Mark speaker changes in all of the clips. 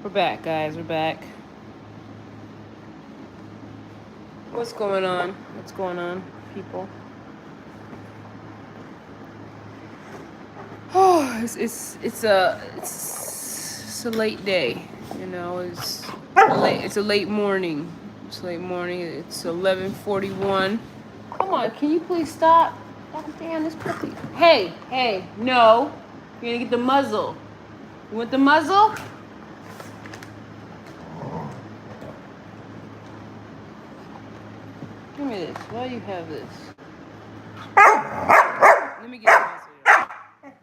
Speaker 1: We're back, guys. We're back. What's going on? What's going on, people? Oh, it's a late day. You know, it's a late morning. It's late morning. It's 11:41. Come on, can you please stop? Oh, damn, this puppy. Hey, no. You're gonna get the muzzle. You want the muzzle? Give me this. Why do you have this? Let me get the muzzle here.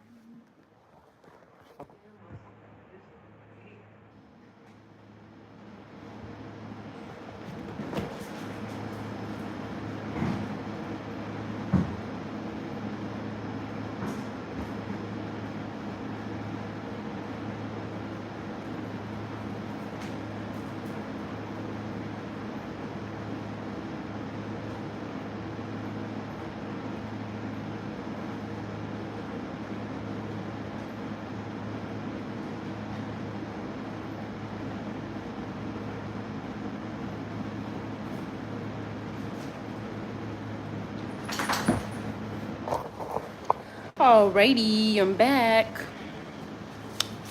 Speaker 1: Alrighty, I'm back.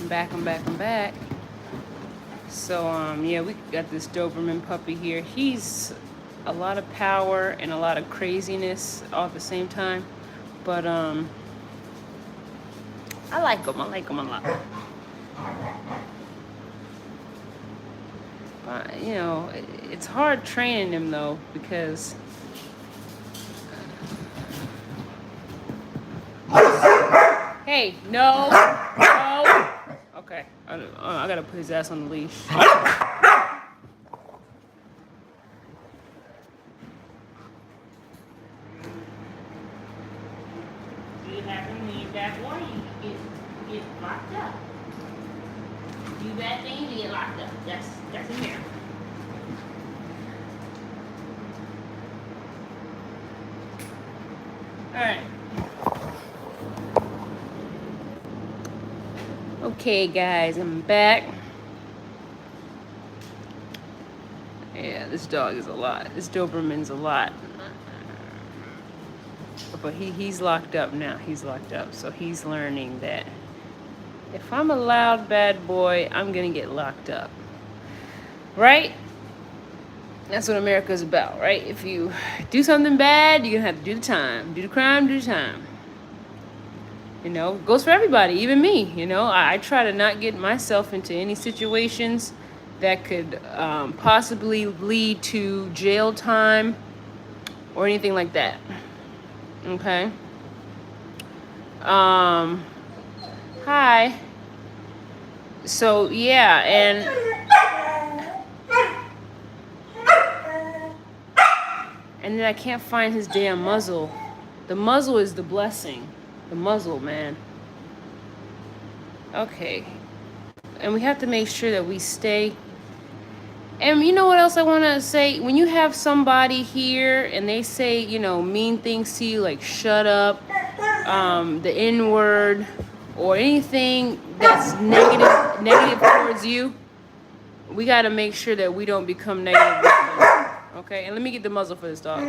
Speaker 1: I'm back. So, yeah, we got this Doberman puppy here. He's a lot of power and a lot of craziness all at the same time. But, I like him. I like him a lot. But, you know, it's hard training him, though, because... Hey, no. Okay, I gotta put his ass on the leash. You have to leave that boy, you get locked up. Do that thing, you get locked up. That's in there. Alright. Okay, guys, I'm back. Yeah, this dog is a lot. This Doberman's a lot. But he's locked up now. He's locked up. So he's learning that if I'm a loud bad boy, I'm gonna get locked up. Right? That's what America's about, right? If you do something bad, you're gonna have to do the time. Do the crime, do the time. You know, it goes for everybody, even me. You know, I try to not get myself into any situations that could possibly lead to jail time or anything like that. Okay. Hi. So yeah, and then I can't find his damn muzzle. The muzzle is the blessing. The muzzle, man. Okay. And we have to make sure that we stay. And you know what else I want to say? When you have somebody here and they say, you know, mean things to you, like shut up, the N word, or anything that's negative towards you, we got to make sure that we don't become negative with them. Okay? And let me get the muzzle for this dog.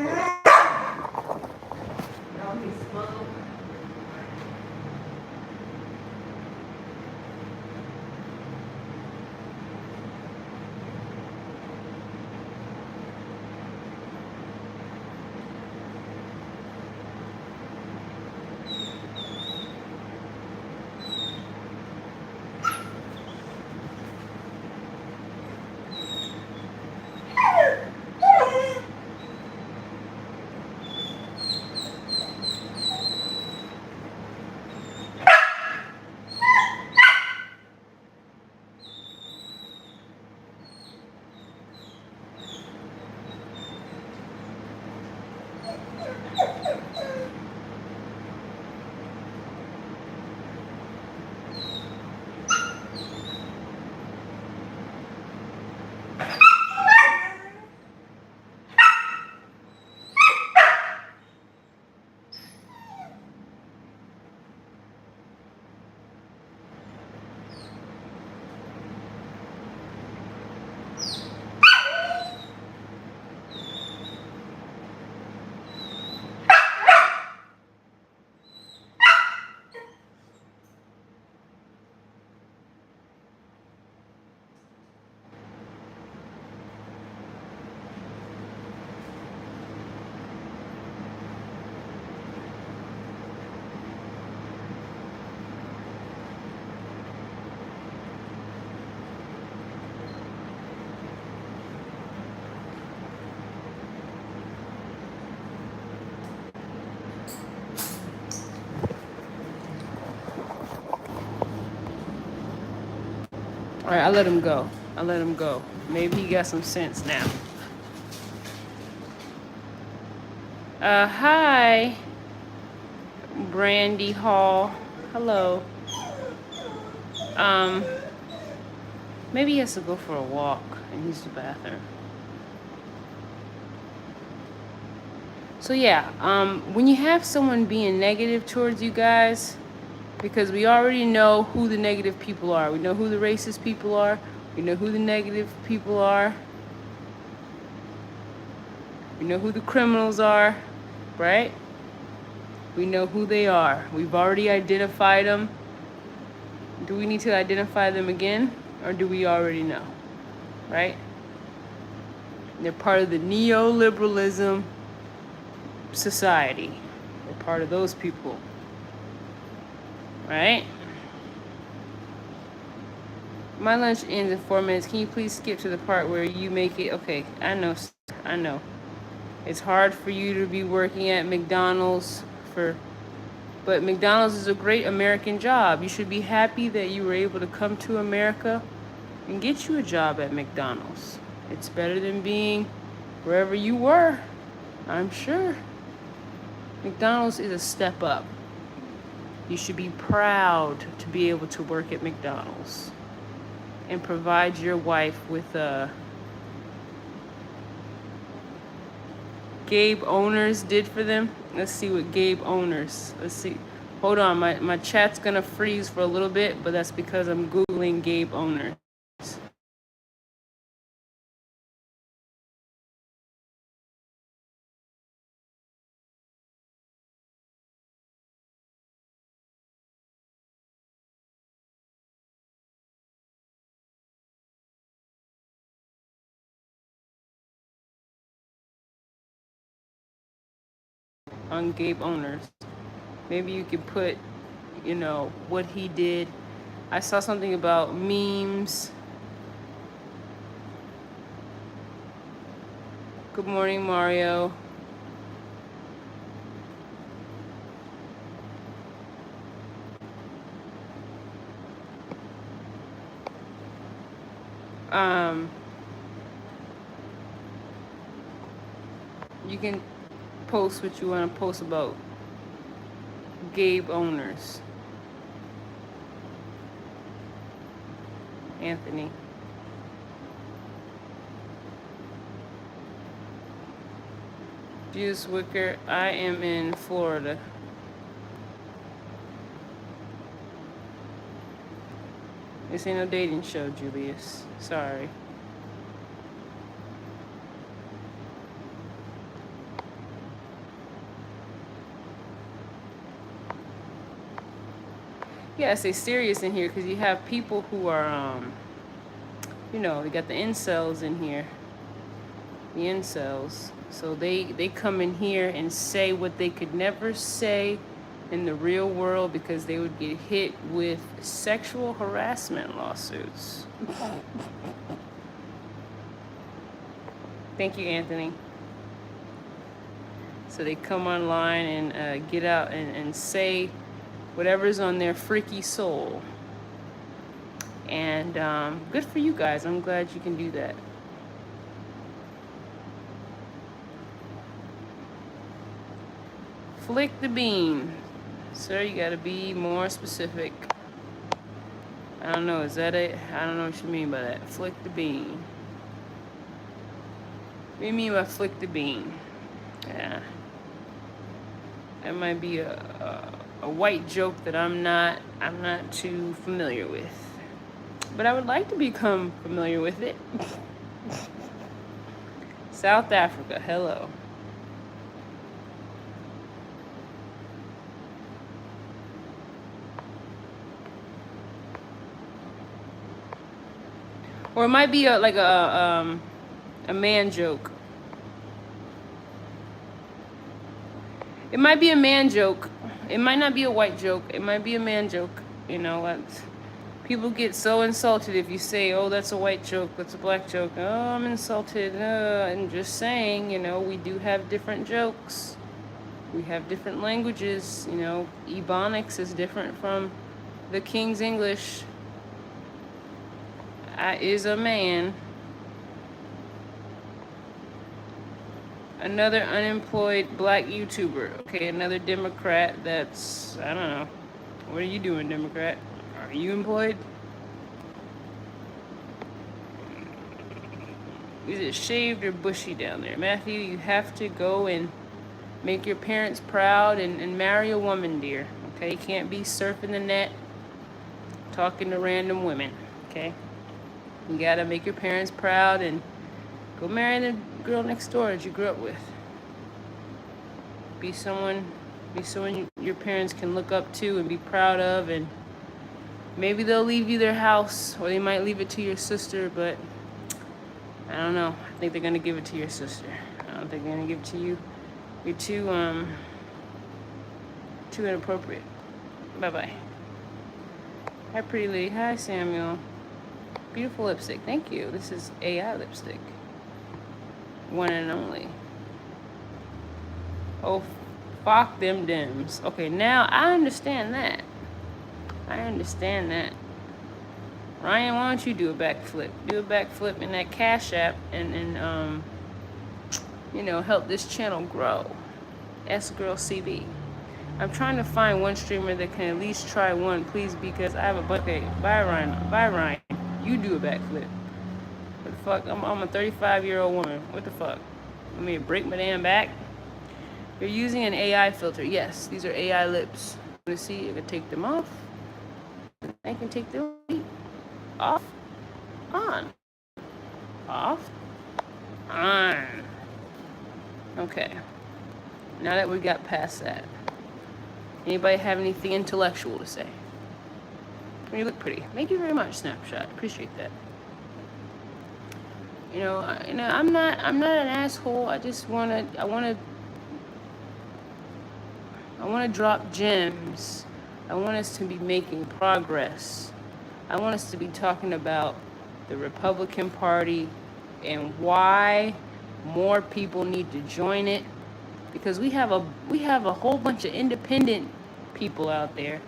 Speaker 1: All right, I let him go. I let him go. Maybe he got some sense now. Hi, Brandy Hall. Hello. Um, Maybe he has to go for a walk and use the bathroom. So yeah, when you have someone being negative towards you guys, because we already know who the negative people are. We know who the racist people are. We know who the negative people are. We know who the criminals are, right? We know who they are. We've already identified them. Do we need to identify them again? Or do we already know? Right? They're part of the neoliberalism society. They're part of those people. Right? My lunch ends in 4 minutes. Can you please skip to the part where you make it? Okay, I know. I know. It's hard for you to be working at McDonald's but McDonald's is a great American job. You should be happy that you were able to come to America and get you a job at McDonald's. It's better than being wherever you were, I'm sure. McDonald's is a step up. You should be proud to be able to work at McDonald's and provide your wife with Gabe Owners did for them. Let's see what Gabe Owners. Let's see. Hold on, my chat's gonna freeze for a little bit, but that's because I'm Googling Gabe Owners. On Gabe Owners. Maybe you could put, what he did. I saw something about memes. Good morning, Mario. You can post what you want to post about Gabe Owners. Anthony. Juice Wicker, I am in Florida. This ain't no dating show, Julius. Sorry. Yeah, I say serious in here because you have people who are, they got the incels in here. The incels. So they come in here and say what they could never say in the real world because they would get hit with sexual harassment lawsuits. Thank you, Anthony. So they come online and get out and say whatever's on their freaky soul. And good for you guys. I'm glad you can do that. Flick the bean. Sir, you gotta be more specific. I don't know, is that it? I don't know what you mean by that. Flick the bean. What do you mean by flick the bean? Yeah. That might be a white joke that I'm not too familiar with. But I would like to become familiar with it. South Africa, hello. Or it might be a man joke. It might be a man joke. It might not be a white joke. It might be a man joke. People get so insulted if you say, oh, that's a white joke, that's a black joke. Oh, I'm insulted. I'm just saying, we do have different jokes. We have different languages. Ebonics is different from the King's English. is a man. Another unemployed black YouTuber. Okay, another Democrat that's, I don't know. What are you doing, Democrat? Are you employed? Is it shaved or bushy down there? Matthew, you have to go and make your parents proud and marry a woman, dear. Okay, you can't be surfing the net, talking to random women. Okay, you gotta make your parents proud and go marry the girl next door that you grew up with. Be someone your parents can look up to and be proud of, and maybe they'll leave you their house, or they might leave it to your sister, but I don't know. I think they're gonna give it to your sister. I don't think they're gonna give it to you. You're too inappropriate. Bye-bye. Hi, pretty lady. Hi, Samuel. Beautiful lipstick. Thank you. This is AI lipstick. One and only. Oh, fuck them Dems. Okay, now I understand that. Ryan, why don't you do a backflip? Do a backflip in that Cash App and help this channel grow. S-Girl CB. I'm trying to find one streamer that can at least try one, please, because I have a bunch. Okay, bye, Ryan. Bye, Ryan. You do a backflip. What the fuck? I'm a 35-year-old woman. What the fuck? Want me to break my damn back? You're using an AI filter. Yes, these are AI lips. Want to see? I can take them off. I can take them off. On. Off. On. Okay. Now that we got past that, anybody have anything intellectual to say? You look pretty. Thank you very much, Snapshot. Appreciate that. I'm not an asshole. I want to drop gems. I want us to be making progress. I want us to be talking about the Republican Party and why more people need to join it, because we have a whole bunch of independent people out there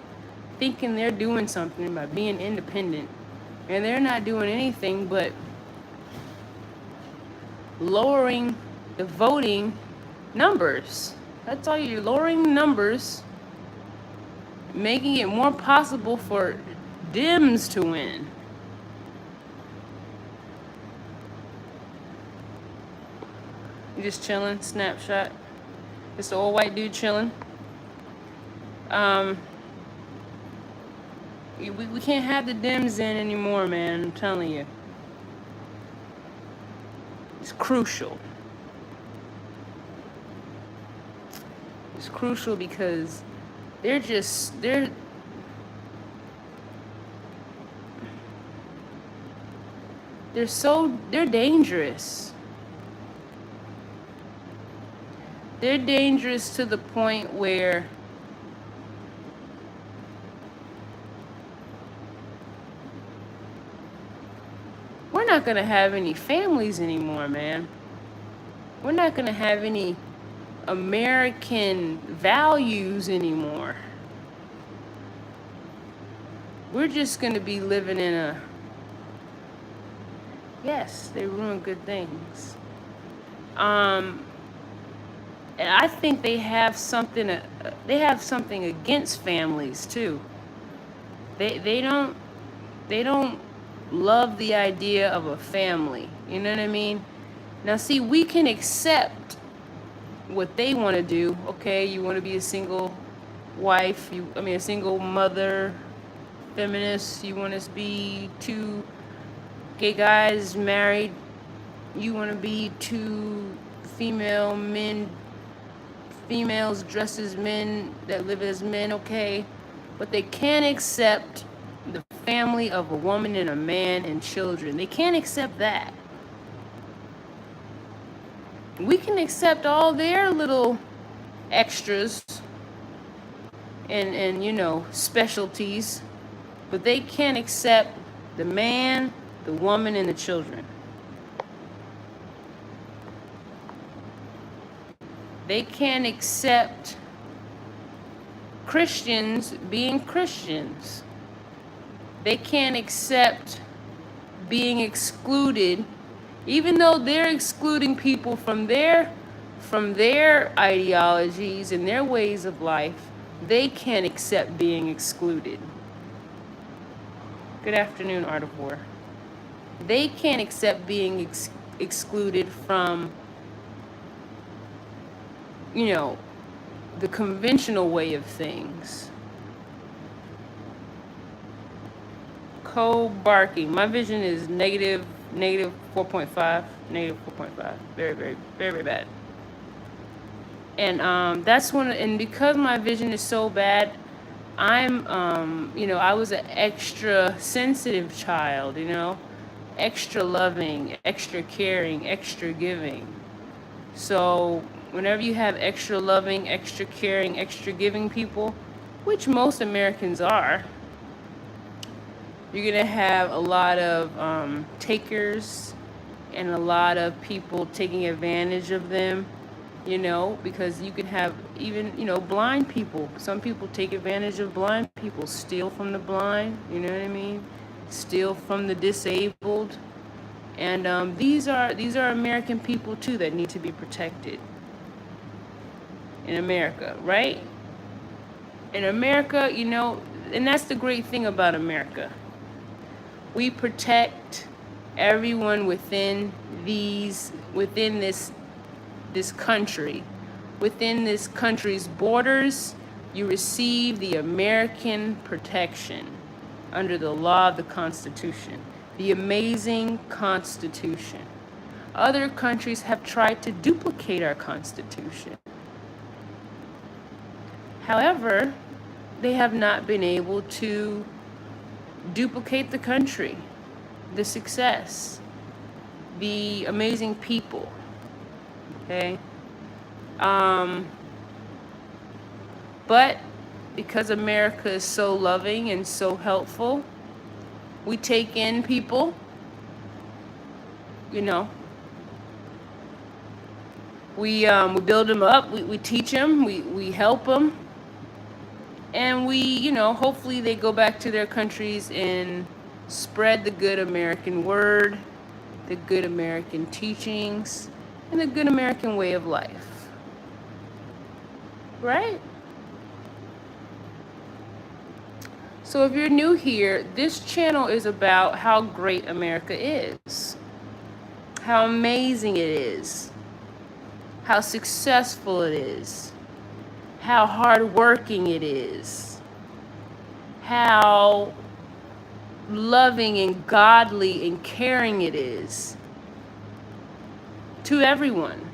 Speaker 1: thinking they're doing something by being independent, and they're not doing anything but lowering the voting numbers. That's all. You're lowering numbers, making it more possible for Dems to win. You just chilling, Snapshot. It's the old white dude chilling. We can't have the Dems in anymore, man. I'm telling you. It's crucial. It's crucial because they're dangerous. They're dangerous to the point where we're not going to have any families anymore, man. We're not going to have any American values anymore. We're just going to be living in a... Yes, they ruin good things. And I think they have something against families too. They don't love the idea of a family. You know what I mean? Now see, we can accept what they want to do. Okay, you want to be a single wife, a single mother, feminist, you want to be two gay guys married, you want to be two females dressed as men that live as men, okay? But they can't accept the family of a woman and a man and children. They can't accept that. We can accept all their little extras and specialties, but they can't accept the man, the woman, and the children. They can't accept Christians being Christians. They can't accept being excluded, even though they're excluding people from their ideologies and their ways of life, they can't accept being excluded. Good afternoon, Art of War. They can't accept being excluded from, you know, the conventional way of things. Co-barking. My vision is negative 4.5. Negative 4.5. Very, very, very, very bad. And that's one. And because my vision is so bad, I'm, I was an extra sensitive child, extra loving, extra caring, extra giving. So whenever you have extra loving, extra caring, extra giving people, which most Americans are, you're going to have a lot of takers and a lot of people taking advantage of them, because you can have even, blind people. Some people take advantage of blind people, steal from the blind, you know what I mean? Steal from the disabled. And these are American people too that need to be protected in America, right? In America, and that's the great thing about America. We protect everyone within this country. Within this country's borders, you receive the American protection under the law of the Constitution. The amazing Constitution. Other countries have tried to duplicate our Constitution. However, they have not been able to duplicate the country, the success, the amazing people. Okay? But because America is so loving and so helpful, we take in people, we build them up, we teach them, we help them, and we, hopefully they go back to their countries and spread the good American word, the good American teachings, and the good American way of life. Right? So if you're new here, this channel is about how great America is, how amazing it is, how successful it is, how hardworking it is, how loving and godly and caring it is to everyone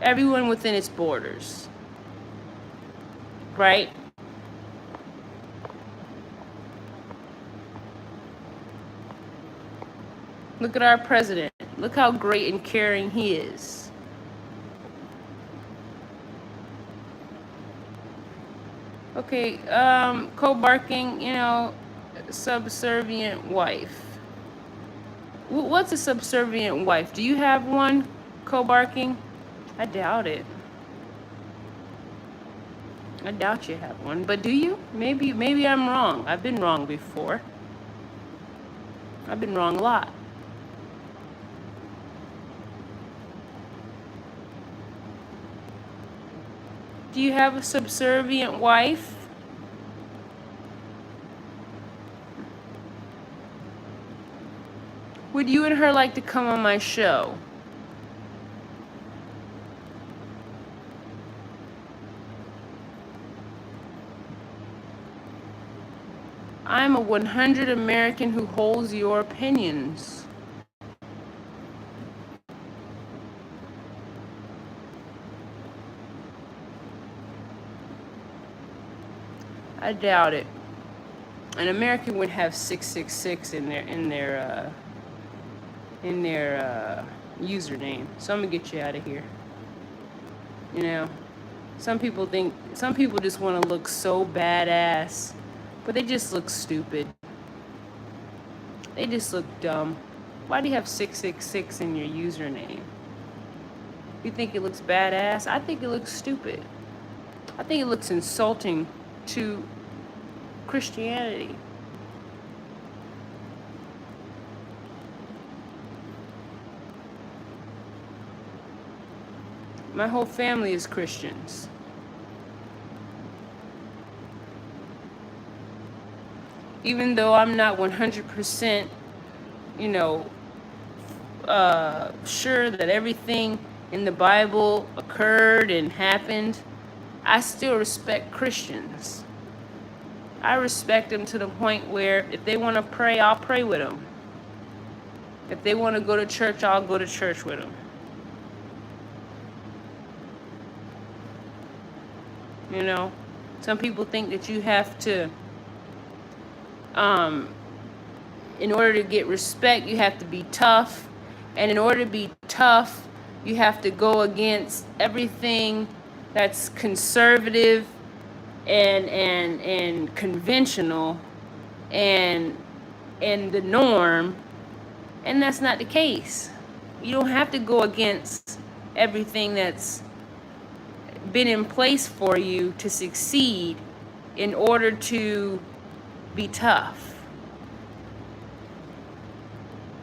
Speaker 1: within its borders, right? Look at our president. Look how great and caring he is. Okay, co-barking, subservient wife. What's a subservient wife? Do you have one, co-barking? I doubt it. I doubt you have one, but do you? Maybe I'm wrong. I've been wrong before. I've been wrong a lot. Do you have a subservient wife? Would you and her like to come on my show? I'm a 100 American who holds your opinions. I doubt it. An American would have 666 in their username. So I'm gonna get you out of here. Some people just want to look so badass, but they just look stupid. They just look dumb. Why do you have 666 in your username? You think it looks badass? I think it looks stupid. I think it looks insulting to Christianity. My whole family is Christians. Even though I'm not 100%, you know, sure that everything in the Bible occurred and happened, I still respect Christians. I respect them to the point where if they want to pray, I'll pray with them. If they want to go to church, I'll go to church with them. You know, some people think that you have to, in order to get respect, you have to be tough. And in order to be tough, you have to go against everything that's conservative and conventional and the norm. And that's not the case. You don't have to go against everything that's been in place for you to succeed in order to be tough.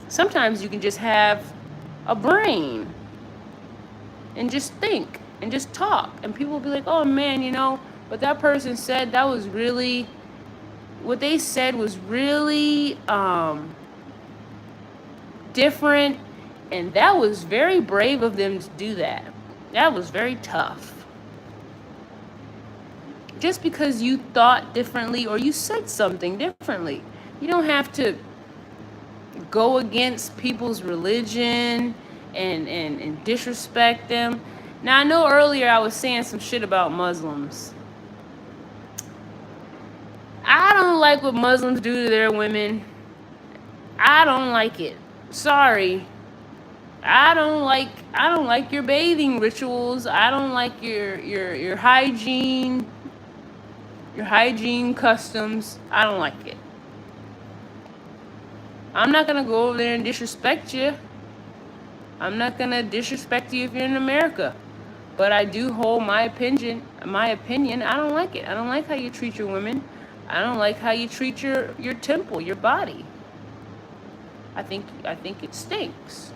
Speaker 1: Sometimes you can just have a brain and just think and just talk, and people will be like, oh man, you know what that person said, that was really, what they said was really different, and that was very brave of them to do that. That was very tough. Just because you thought differently or you said something differently, you don't have to go against people's religion and disrespect them. Now, I know earlier I was saying some shit about Muslims. I don't like what Muslims do to their women. I don't like it. Sorry. I don't like your bathing rituals. I don't like your hygiene customs. I don't like it. I'm not gonna go over there and disrespect you. I'm not gonna disrespect you if you're in America. But I do hold my opinion. I don't like it. I don't like how you treat your women. I don't like how you treat your temple, your body. I think it stinks.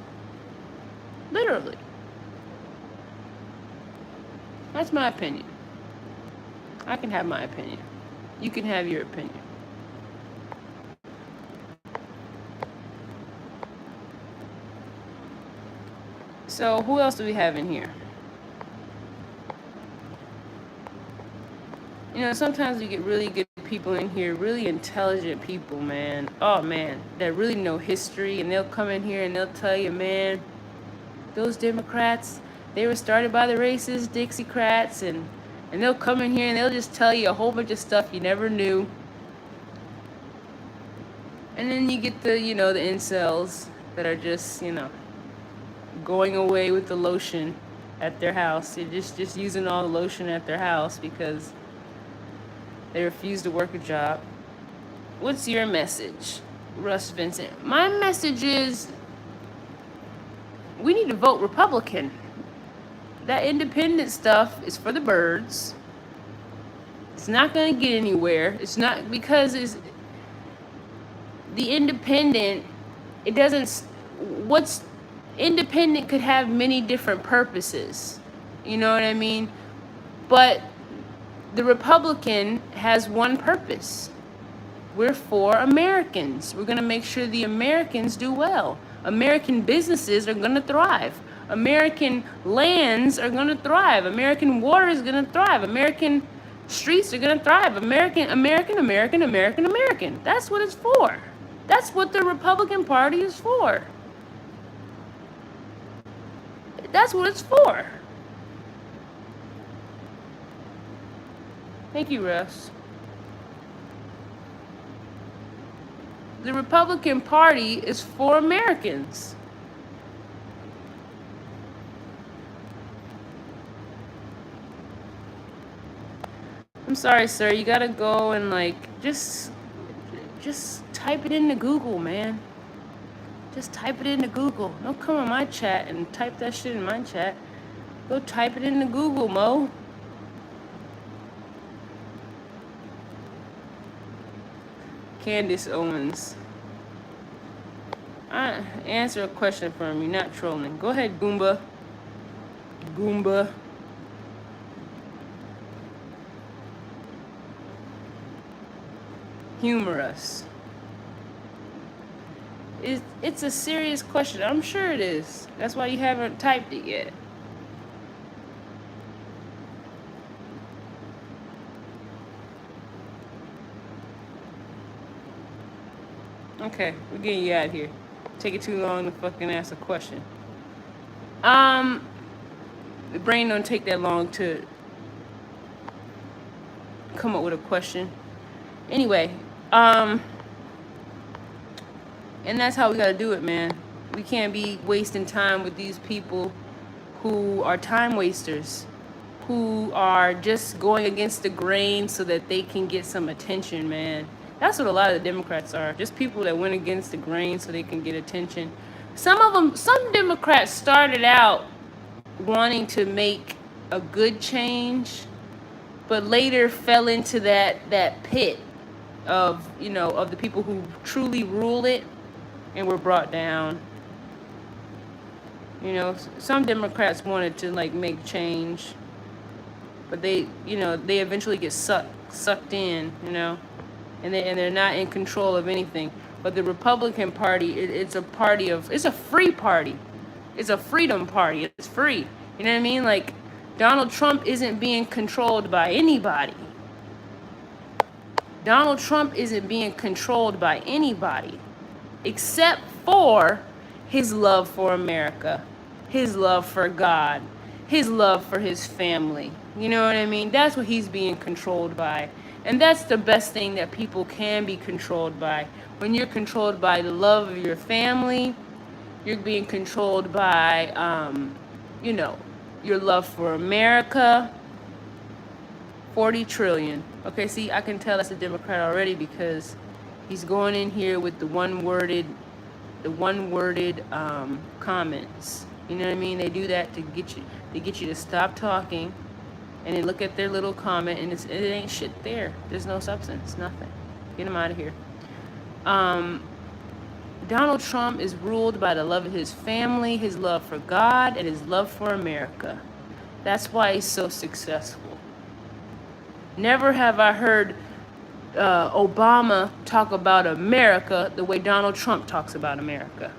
Speaker 1: Literally. That's my opinion. I can have my opinion. You can have your opinion. So who else do we have in here? You know, sometimes we get really good people in here, really intelligent people, man. Oh, man, that really know history, and they'll come in here and they'll tell you, man, those Democrats, they were started by the racist Dixiecrats, and they'll come in here and they'll just tell you a whole bunch of stuff you never knew. And then you get the, you know, the incels that are just, you know, going away with the lotion at their house. They're just using all the lotion at their house because they refuse to work a job. What's your message, Russ Vincent? My message is we need to vote Republican. That independent stuff is for the birds. It's not going to get anywhere. It's not, because it's the independent, it doesn't, what's independent could have many different purposes. You know what I mean? But the Republican has one purpose. We're for Americans. We're going to make sure the Americans do well. American businesses are going to thrive. American lands are going to thrive. American water is going to thrive. American streets are going to thrive. American. That's what it's for. That's what the Republican Party is for. That's what it's for. Thank you, Russ. The Republican Party is for Americans. I'm sorry, sir. You gotta go and like just type it into Google, man. Just type it into Google. Don't come on my chat and type that shit in my chat. Go type it into Google, Mo. Candace Owens. I answer a question for me, not trolling. Go ahead, Goomba. Goomba. Humor us. It's a serious question. I'm sure it is. That's why you haven't typed it yet. Okay, we're getting you out of here. Take it too long to fucking ask a question. The brain don't take that long to come up with a question. Anyway, and that's how we gotta do it, man. We can't be wasting time with these people who are time wasters, who are just going against the grain so that they can get some attention, man. That's what a lot of the Democrats are. Just people that went against the grain so they can get attention. Some Democrats started out wanting to make a good change, but later fell into that pit of, of the people who truly rule it and were brought down. Some Democrats wanted to make change, but they eventually get sucked in, and they're not in control of anything. But the Republican Party, it's a free party. It's a freedom party. It's free. You know what I mean? Like, Donald Trump isn't being controlled by anybody. Donald Trump isn't being controlled by anybody except for his love for America, his love for God, his love for his family. You know what I mean? That's what he's being controlled by. And that's the best thing that people can be controlled by. When you're controlled by the love of your family, you're being controlled by, your love for America. 40 trillion. Okay, see, I can tell that's a Democrat already because he's going in here with the one-worded comments. You know what I mean? They do that to get you to stop talking, and then look at their little comment, and it ain't shit there. There's no substance, nothing. Get him out of here. Donald Trump is ruled by the love of his family, his love for God, and his love for America. That's why he's so successful. Never have I heard Obama talk about America the way Donald Trump talks about America.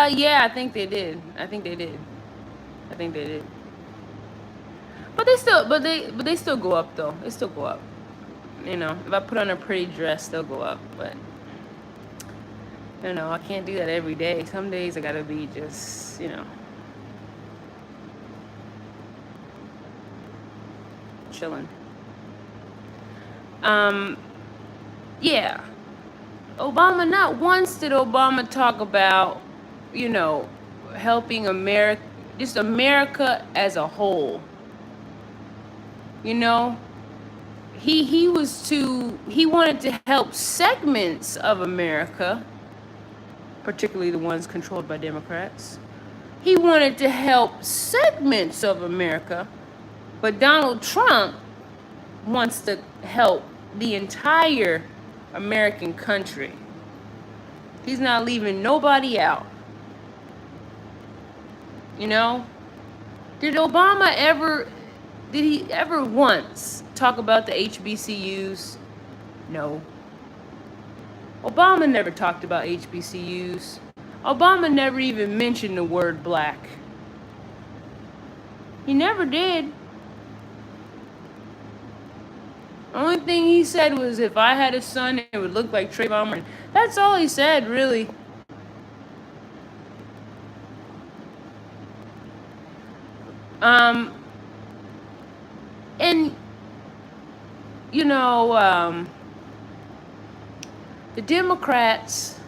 Speaker 1: Yeah, I think they did. But they still go up though. They still go up. If I put on a pretty dress, they'll go up. But I can't do that every day. Some days I gotta be just, chilling. Yeah. Obama, not once did Obama talk about, helping America, just America as a whole. He wanted to help segments of America, particularly the ones controlled by Democrats. He wanted to help segments of America, but Donald Trump wants to help the entire American country. He's not leaving nobody out. Did he ever once talk about the HBCUs? No. Obama never talked about HBCUs. Obama never even mentioned the word black. He never did. The only thing he said was, if I had a son, it would look like Trayvon Martin. That's all he said, really. And the Democrats,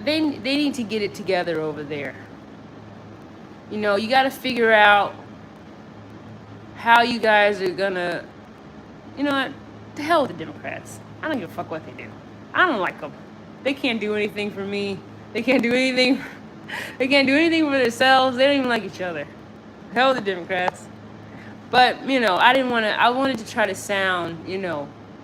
Speaker 1: they need to get it together over there. You got to figure out how you guys are gonna, what? The hell with the Democrats. I don't give a fuck what they do. I don't like them. They can't do anything for me. They can't do anything. They can't do anything for themselves. They don't even like each other. Hell, the Democrats. But I didn't want to. I wanted to try to sound,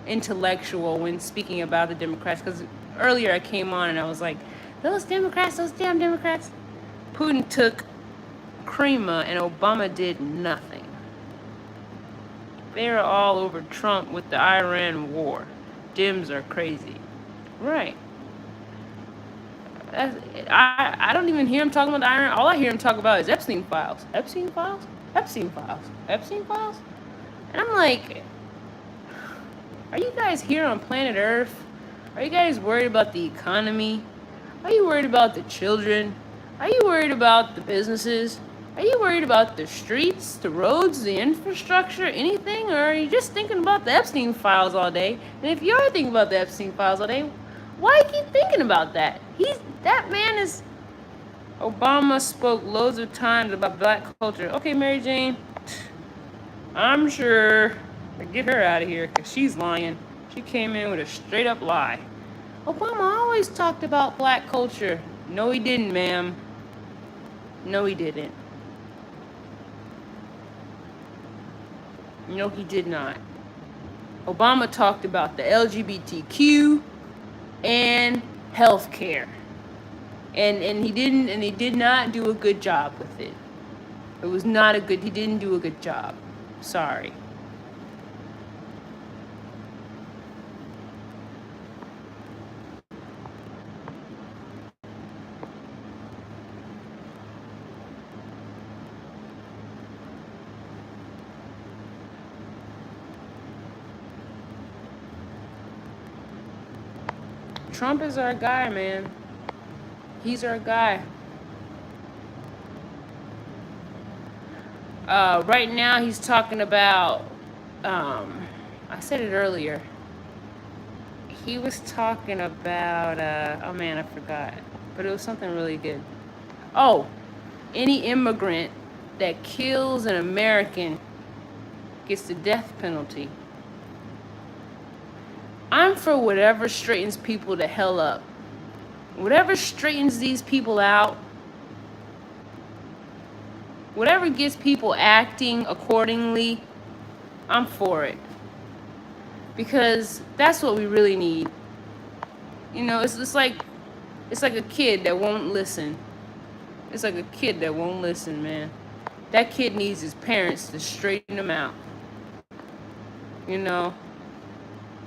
Speaker 1: intellectual when speaking about the Democrats, because earlier I came on and I was like, those Democrats, those damn Democrats. Putin took Crimea and Obama did nothing. They're all over Trump with the Iran war. Dems are crazy. Right. I don't even hear him talking about the Iran. All I hear him talk about is Epstein files. Epstein files? Epstein files. Epstein files? And I'm like, are you guys here on planet Earth? Are you guys worried about the economy? Are you worried about the children? Are you worried about the businesses? Are you worried about the streets, the roads, the infrastructure, anything? Or are you just thinking about the Epstein files all day? And if you are thinking about the Epstein files all day, why keep thinking about that? That man is... Obama spoke loads of times about black culture. Okay, Mary Jane, I'm sure. Get her out of here, because she's lying. She came in with a straight up lie. Obama always talked about black culture. No, he didn't, ma'am. No, he didn't. No, he did not. Obama talked about the LGBTQ and healthcare. And he did not do a good job with it. It was not a good, he didn't do a good job. Sorry. Trump is our guy, man. He's our guy. Right now he's talking about, I said it earlier. He was talking about, oh man, I forgot. But it was something really good. Oh, any immigrant that kills an American gets the death penalty. I'm for whatever straightens people the hell up. Whatever straightens these people out, whatever gets people acting accordingly, I'm for it. Because that's what we really need. It's like a kid that won't listen. It's like a kid that won't listen, man. That kid needs his parents to straighten him out.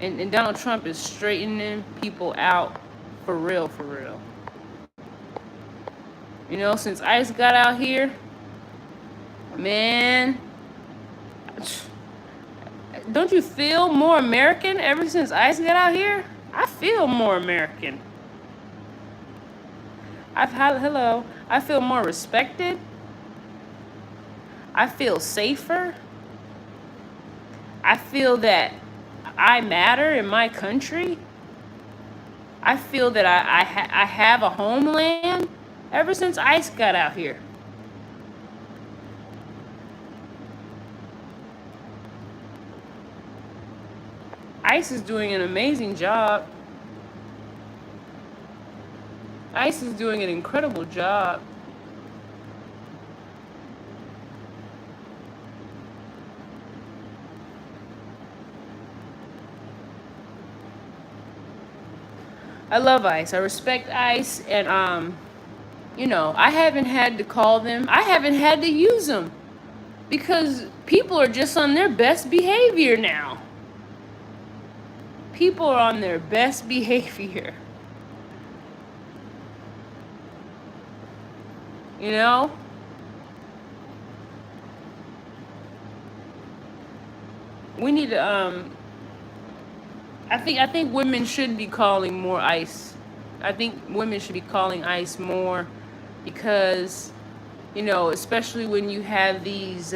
Speaker 1: And Donald Trump is straightening people out for real, for real. Since ICE got out here, man, don't you feel more American ever since ICE got out here? I feel more American. I feel more respected. I feel safer. I feel that I matter in my country. I feel that I have a homeland ever since ICE got out here. ICE is doing an amazing job. ICE is doing an incredible job. I love ICE. I respect ICE, and I haven't had to call them. I haven't had to use them because people are just on their best behavior now. People are on their best behavior. We need to I think women should be calling more ICE. I think women should be calling ICE more because, especially when you have these.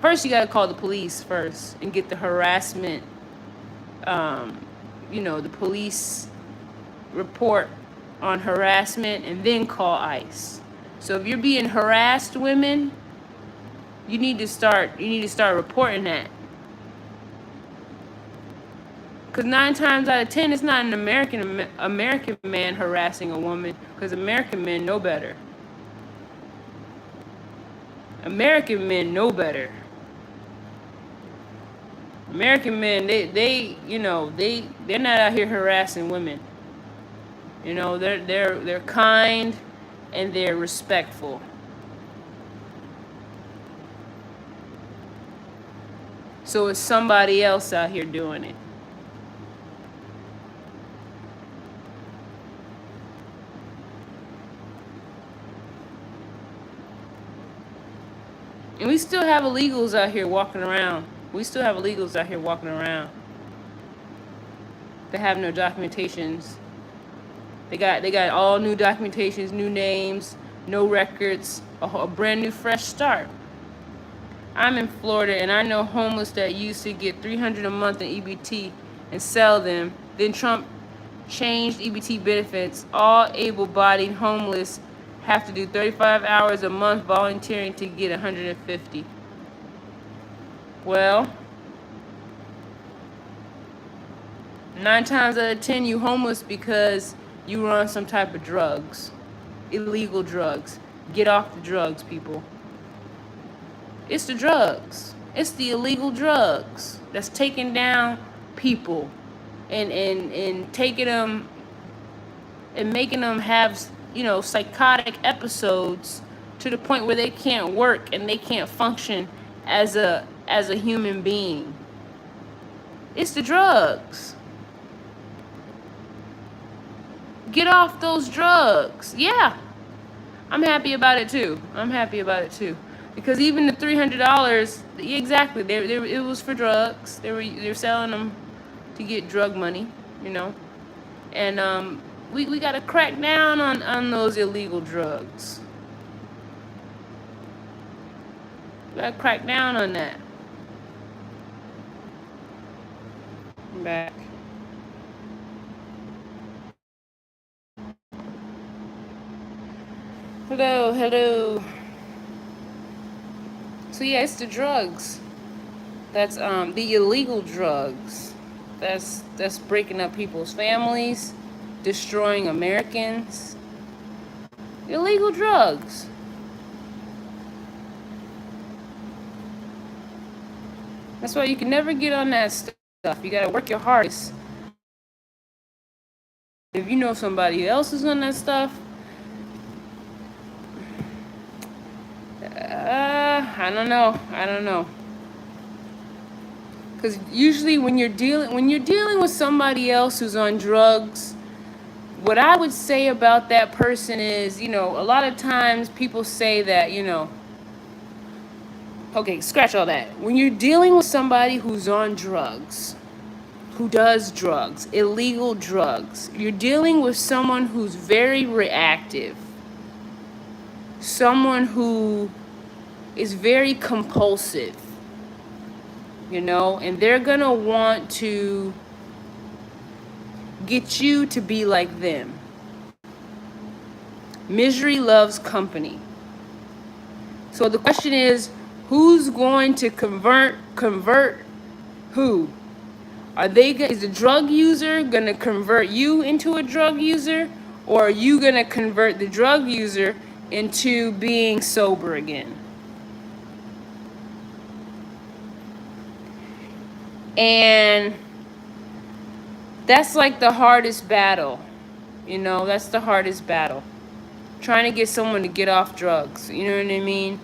Speaker 1: First, you gotta call the police first and get the harassment. The police report on harassment, and then call ICE. So if you're being harassed, women, you need to start reporting that. Because 9 times out of 10, it's not an American man harassing a woman, because American men know better. American men know better. American men, they're not out here harassing women. They're kind and they're respectful. So it's somebody else out here doing it. And we still have illegals out here walking around. They have no documentations. They got all new documentations, new names, no records, a brand new fresh start. I'm in Florida, and I know homeless that used to get $300 a month in EBT and sell them. Then Trump changed EBT benefits. All able-bodied homeless have to do 35 hours a month volunteering to get 150. Well, 9 times out of 10, you homeless because you were on some type of drugs, illegal drugs. Get off the drugs, people. It's the drugs. It's the illegal drugs that's taking down people and taking them and making them have, psychotic episodes to the point where they can't work and they can't function as a human being. It's the drugs. Get off those drugs. Yeah. I'm happy about it too. Because even the $300, exactly, it was for drugs. They're selling them to get drug money, And we got to crack down on those illegal drugs. We got to crack down on that. I'm back. Hello. So yeah, it's the drugs. That's the illegal drugs. That's breaking up people's families, destroying Americans. Illegal drugs. That's why you can never get on that stuff. You gotta work your hardest. If you know somebody else is on that stuff, I don't know. Because usually when you're dealing with somebody else who's on drugs, what I would say about that person is, a lot of times people say that, okay, scratch all that. When you're dealing with somebody who's on drugs, who does drugs, illegal drugs, you're dealing with someone who's very reactive, someone who is very compulsive, and they're gonna want to get you to be like them. Misery loves company. So the question is, who's going to convert who? Is the drug user gonna convert you into a drug user, or are you gonna convert the drug user into being sober again? And that's like the hardest battle. That's the hardest battle. Trying to get someone to get off drugs, you know what I mean?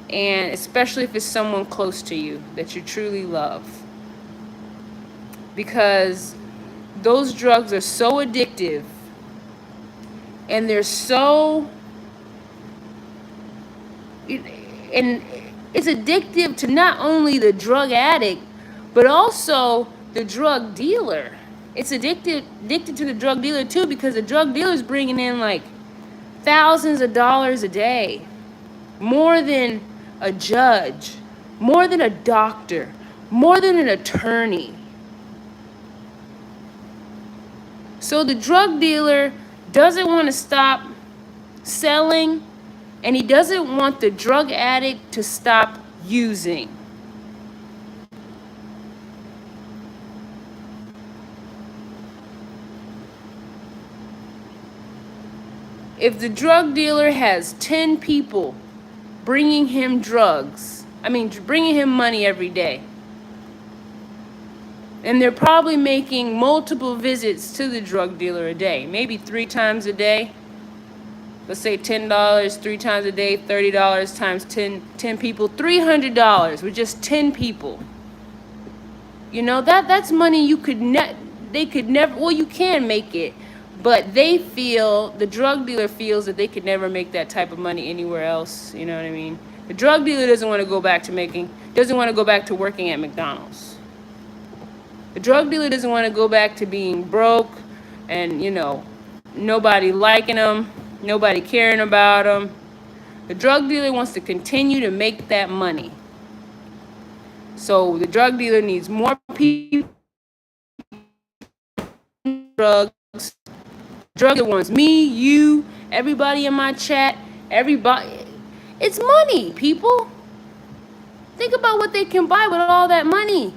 Speaker 1: And especially if it's someone close to you that you truly love. Because those drugs are so addictive, and they're so, and it's addictive to not only the drug addict, but also the drug dealer. It's addicted to the drug dealer too, because the drug dealer is bringing in like thousands of dollars a day, more than a judge, more than a doctor, more than an attorney. So the drug dealer doesn't want to stop selling, and he doesn't want the drug addict to stop using. if the drug dealer has 10 people bringing him bringing him money every day, and they're probably making multiple visits to the drug dealer a day, maybe 3 times a day. Let's say $10, 3 times a day, $30 times 10 people, $300 with just 10 people. You know, that's money you could they could never, well, you can make it, but the drug dealer feels that they could never make that type of money anywhere else. You know what I mean? The drug dealer doesn't want to go back to working at McDonald's. The drug dealer doesn't want to go back to being broke and, you know, nobody liking them, nobody caring about them. The drug dealer wants to continue to make that money. So the drug dealer needs more people. Drugs. Drug dealer wants me, you, everybody in my chat, everybody. It's money, people. Think about what they can buy with all that money.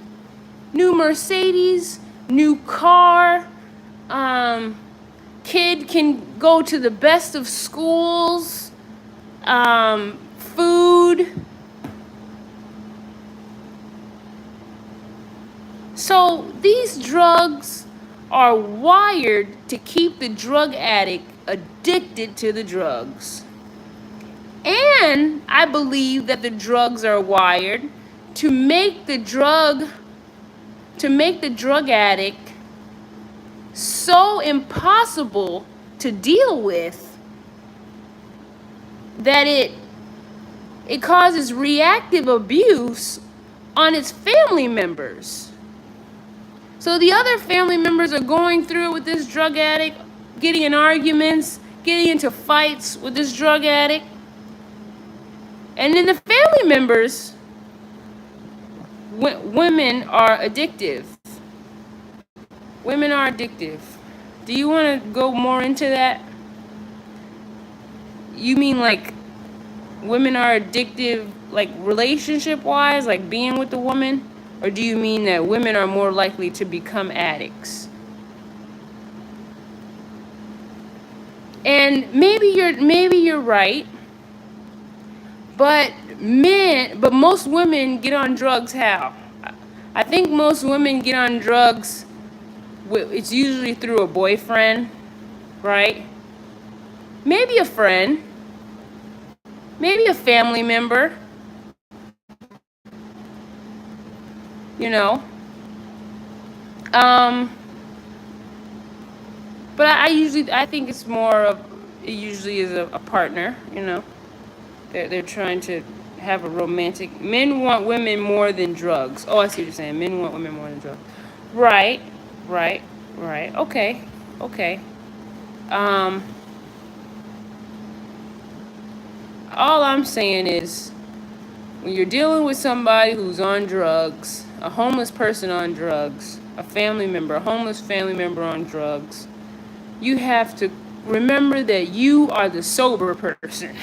Speaker 1: New Mercedes, new car, kid can go to the best of schools, food. So these drugs are wired to keep the drug addict addicted to the drugs. And I believe that the drugs are wired to make the drug addict so impossible to deal with that it causes reactive abuse on its family members. So the other family members are going through it with this drug addict, getting in arguments, getting into fights with this drug addict. And then the family members, women are addictive. Women are addictive. Do you want to go more into that? You mean like women are addictive, like relationship-wise, like being with the woman? Or do you mean that women are more likely to become addicts? And maybe you're right. But most women get on drugs how? I think most women get on drugs, it's usually through a boyfriend, right? Maybe a friend, maybe a family member, you know. But I think it's more of, it usually is a partner, you know. They're trying to have a romantic. Men want women more than drugs. Oh, I see what you're saying. Men want women more than drugs. Right. Okay. All I'm saying is, when you're dealing with somebody who's on drugs, a homeless person on drugs, a homeless family member on drugs, you have to remember that you are the sober person.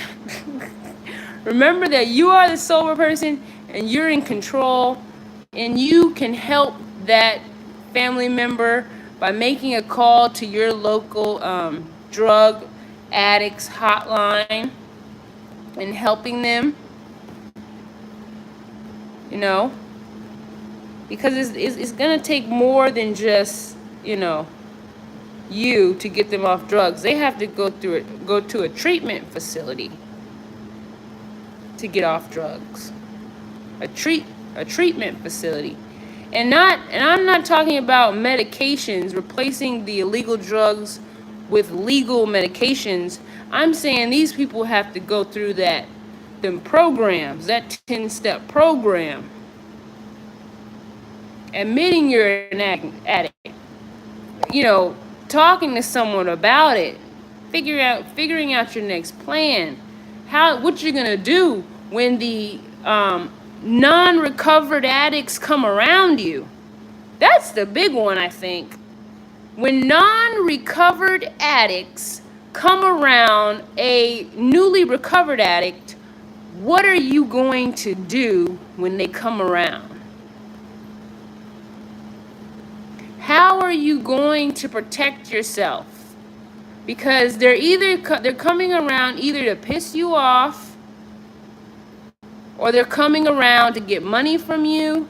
Speaker 1: Remember that you are the sober person and you're in control, and you can help that family member by making a call to your local drug addicts hotline and helping them, you know, because it's going to take more than just, you know, you to get them off drugs. They have to go to a treatment facility to get off drugs, a treatment facility, and I'm not talking about medications, replacing the illegal drugs with legal medications. I'm saying these people have to go through them programs, that 10-step program, admitting you're an addict, you know, talking to someone about it, figuring out your next plan, what you're gonna do when the non-recovered addicts come around you. That's the big one, I think. When non-recovered addicts come around a newly recovered addict, what are you going to do when they come around? How are you going to protect yourself? because they're coming around either to piss you off, or they're coming around to get money from you,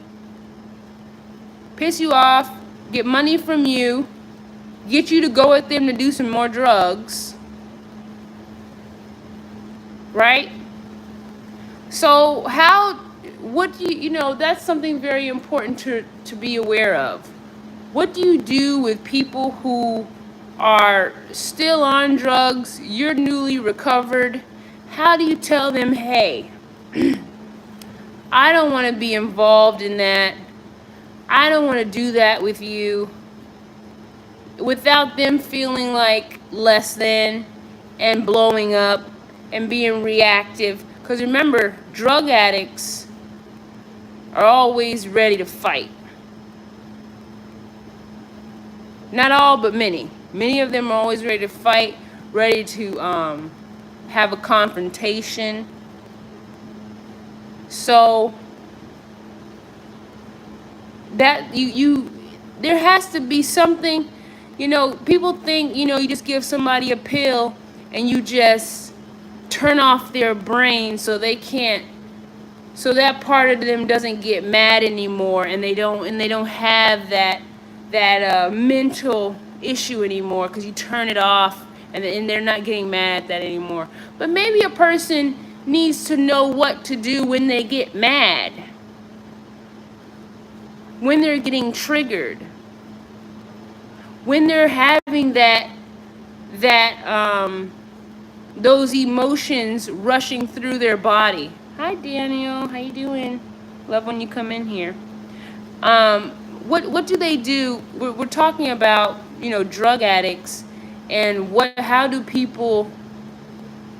Speaker 1: piss you off, get money from you, get you to go with them to do some more drugs, right? So what do you know, that's something very important to be aware of. What do you do with people who are still on drugs, you're newly recovered? How do you tell them, hey, I don't want to be involved in that. I don't want to do that with you, without them feeling like less than and blowing up and being reactive? Because remember, drug addicts are always ready to fight. Not all, but many. Many of them are always ready to fight, ready to have a confrontation. So that there has to be something, people think, you just give somebody a pill and you just turn off their brain so that part of them doesn't get mad anymore, and they don't have that mental issue anymore, because you turn it off and they're not getting mad at that anymore. But maybe a person needs to know what to do when they get mad, when they're getting triggered, when they're having those emotions rushing through their body. Hi Daniel, how you doing? Love when you come in here. What do they do? We're talking about, drug addicts, and how do people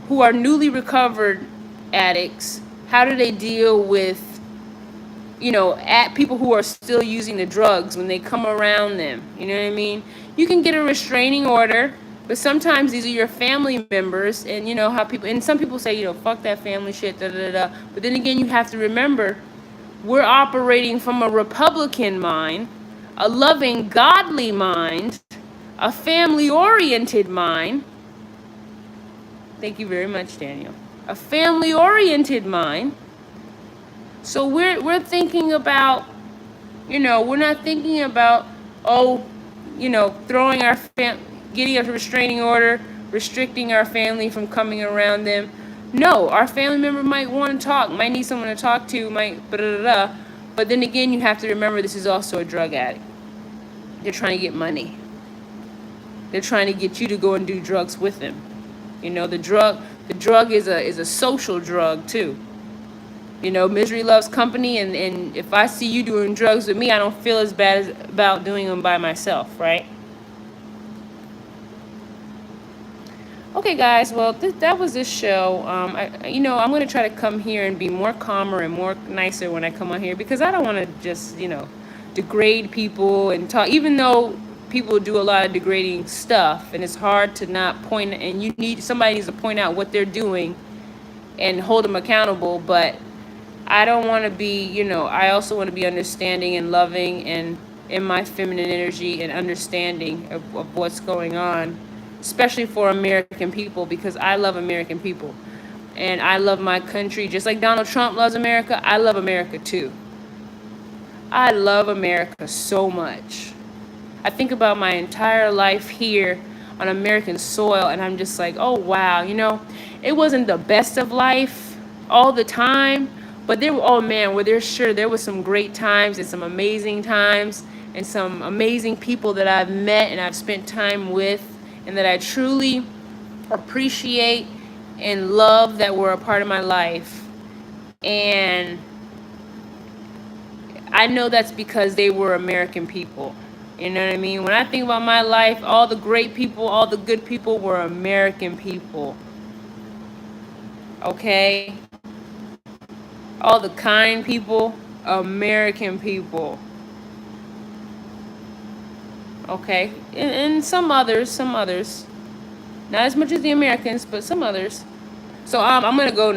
Speaker 1: who are newly recovered addicts, how do they deal with, at people who are still using the drugs when they come around them? You know what I mean? You can get a restraining order, but sometimes these are your family members, and how people, and some people say, fuck that family shit, da da da. But then again, you have to remember, we're operating from a Republican mind, a loving, godly mind, a family-oriented mind. Thank you very much, Daniel. A family-oriented mind. So we're thinking about, we're not thinking about, throwing getting a restraining order, restricting our family from coming around them. No, our family member might want to talk, might need someone to talk to, but then again, you have to remember, this is also a drug addict. They're trying to get money. They're trying to get you to go and do drugs with them. The drug is a social drug too. Misery loves company, and if I see you doing drugs with me, I don't feel as bad about doing them by myself, right? Okay, guys, well, that was this show. I'm going to try to come here and be more calmer and more nicer when I come on here, because I don't want to just, degrade people and talk, even though people do a lot of degrading stuff, and it's hard to not point, and somebody needs to point out what they're doing and hold them accountable. But I don't want to be, I also want to be understanding and loving and in my feminine energy and understanding of what's going on, especially for American people, because I love American people and I love my country. Just like Donald Trump loves America, I love America too. I love America so much. I think about my entire life here on American soil, and I'm just like, oh wow, it wasn't the best of life all the time, but there was some great times and some amazing times and some amazing people that I've met and I've spent time with, and that I truly appreciate and love, that were a part of my life. And I know that's because they were American people. You know what I mean? When I think about my life, all the great people, all the good people were American people. Okay? All the kind people, American people. Okay? And some others. Not as much as the Americans, but some others. So I'm going to go now.